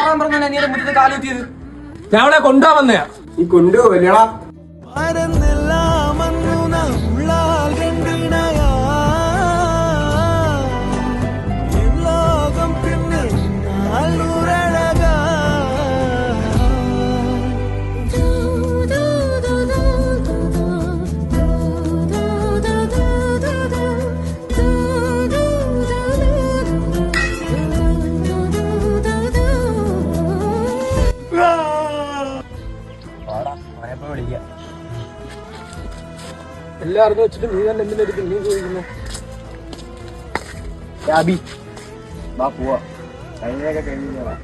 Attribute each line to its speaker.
Speaker 1: മാറാൻ പറഞ്ഞാൽ നീ മുറ്റത്ത് കാലുത്തിയത്.
Speaker 2: ഞാൻ അവിടെ കൊണ്ടുപോകാൻ വന്നയാ.
Speaker 3: ഈ കൊണ്ടുപോകല്ലേടാ.
Speaker 2: എല്ലാവർക്കും വെച്ചിട്ട് നീ തന്നെ എന്തിനെടുക്കും നീ ചോദിക്കുന്നു.
Speaker 3: പോവാ കഴിഞ്ഞൊക്കെ കഴിഞ്ഞാ.